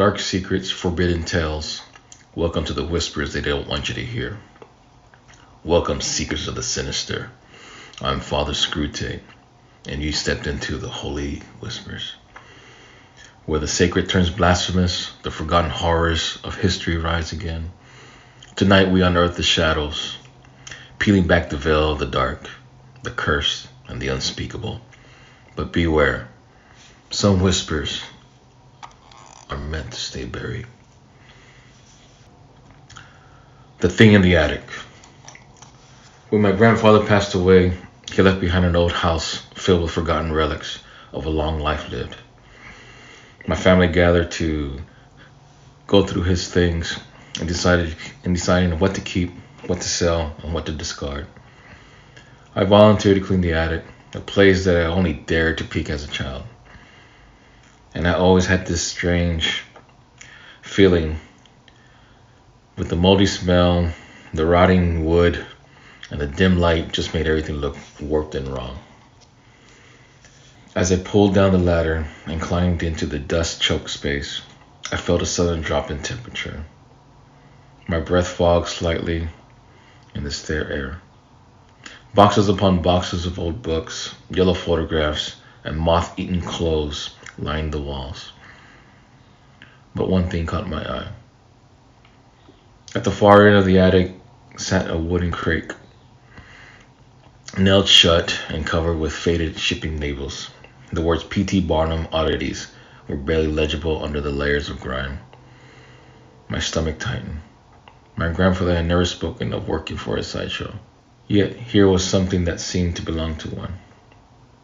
Dark secrets, forbidden tales. Welcome to the whispers they don't want you to hear. Welcome, seekers of the sinister. I'm Father Screwtape, and you stepped into the holy whispers, where the sacred turns blasphemous, the forgotten horrors of history rise again. Tonight we unearth the shadows, peeling back the veil of the dark, the cursed, and the unspeakable. But beware, some whispers are meant to stay buried. The thing in the attic. When my grandfather passed away, he left behind an old house filled with forgotten relics of a long life lived. My family gathered to go through his things and deciding what to keep, what to sell, and what to discard. I volunteered to clean the attic, a place that I only dared to peek as a child. And I always had this strange feeling with the moldy smell, the rotting wood, and the dim light just made everything look warped and wrong. As I pulled down the ladder and climbed into the dust-choked space, I felt a sudden drop in temperature. My breath fogged slightly in the stale air. Boxes upon boxes of old books, yellow photographs, and moth-eaten clothes lined the walls. But one thing caught my eye. At the far end of the attic sat a wooden crate, nailed shut and covered with faded shipping labels. The words P.T. Barnum Oddities were barely legible under the layers of grime. My stomach tightened. My grandfather had never spoken of working for a sideshow. Yet here was something that seemed to belong to one.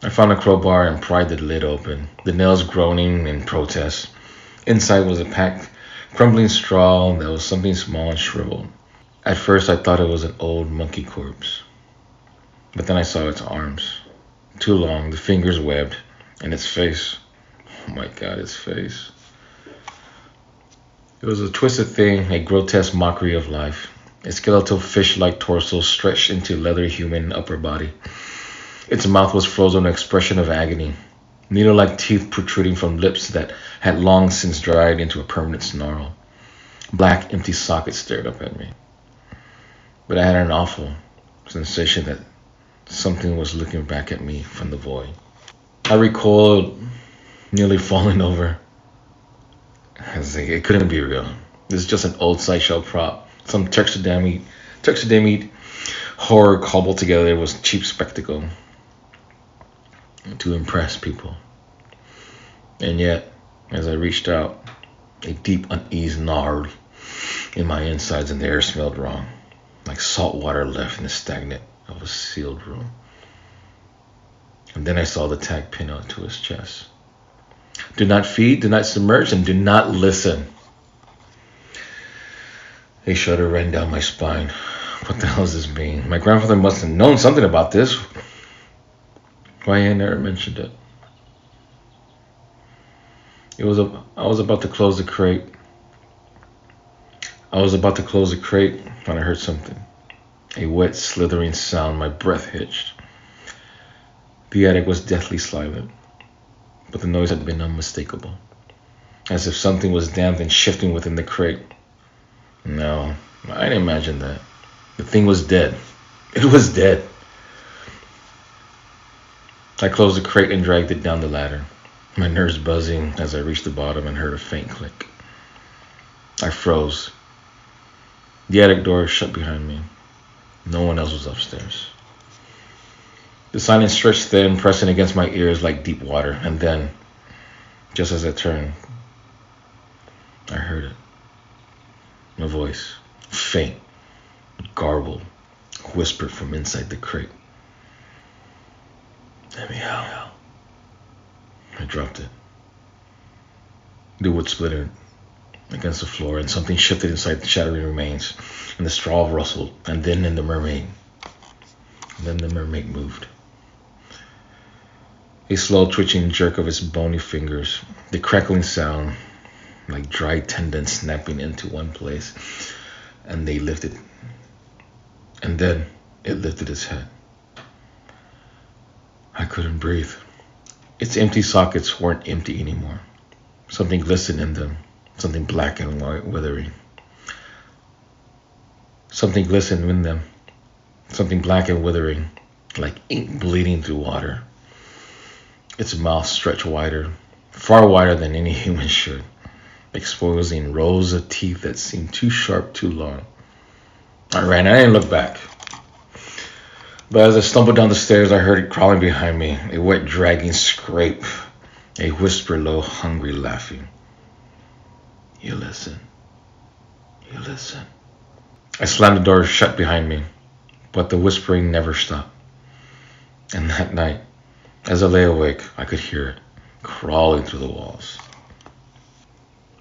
I found a crowbar and pried the lid open, the nails groaning in protest. Inside was a packed, crumbling straw that was something small and shriveled. At first I thought it was an old monkey corpse. But then I saw its arms, too long, the fingers webbed, and its face. Oh my God, its face. It was a twisted thing, a grotesque mockery of life. A skeletal fish-like torso stretched into leather human upper body. Its mouth was frozen in an expression of agony, needle-like teeth protruding from lips that had long since dried into a permanent snarl. Black, empty sockets stared up at me. But I had an awful sensation that something was looking back at me from the void. I recoiled, nearly falling over. I was like, it couldn't be real. This is just an old sideshow prop. Some taxidermied horror cobbled together. It was cheap spectacle to impress people. And yet, as I reached out, a deep unease gnawed in my insides and the air smelled wrong, like salt water left in the stagnant of a sealed room. And then I saw the tag pin onto his chest. Do not feed, do not submerge, and do not listen. A shudder ran down my spine. What the hell does this mean? My grandfather must have known something about this. Why had never mentioned it? I was about to close the crate. I was about to close the crate when I heard something. A wet, slithering sound. My breath hitched. The attic was deathly silent, but the noise had been unmistakable, as if something was damp and shifting within the crate. No, I didn't imagine that. The thing was dead. It was dead. I closed the crate and dragged it down the ladder, my nerves buzzing as I reached the bottom and heard a faint click. I froze. The attic door shut behind me. No one else was upstairs. The silence stretched thin, pressing against my ears like deep water, and then, just as I turned, I heard it. A voice, faint, garbled, whispered from inside the crate. Let me out. I dropped it. The wood splintered against the floor, and something shifted inside the shattering remains, and the straw rustled, and then the mermaid moved. A slow twitching jerk of its bony fingers, the crackling sound like dry tendons snapping into one place, and they lifted. And then it lifted its head. I couldn't breathe. Its empty sockets weren't empty anymore. Something glistened in them, something black and white withering. Something glistened in them, something black and withering, like ink bleeding through water. Its mouth stretched wider, far wider than any human should, exposing rows of teeth that seemed too sharp, too long. I ran. I didn't look back. But as I stumbled down the stairs, I heard it crawling behind me, a wet, dragging scrape, a whisper, low, hungry laughing. You listen. You listen. I slammed the door shut behind me, but the whispering never stopped. And that night, as I lay awake, I could hear it crawling through the walls.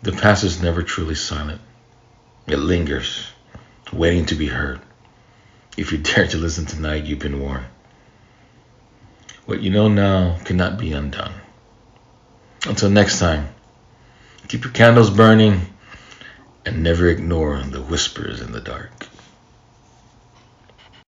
The past is never truly silent. It lingers, waiting to be heard. If you dare to listen tonight, you've been warned. What you know now cannot be undone. Until next time, keep your candles burning and never ignore the whispers in the dark.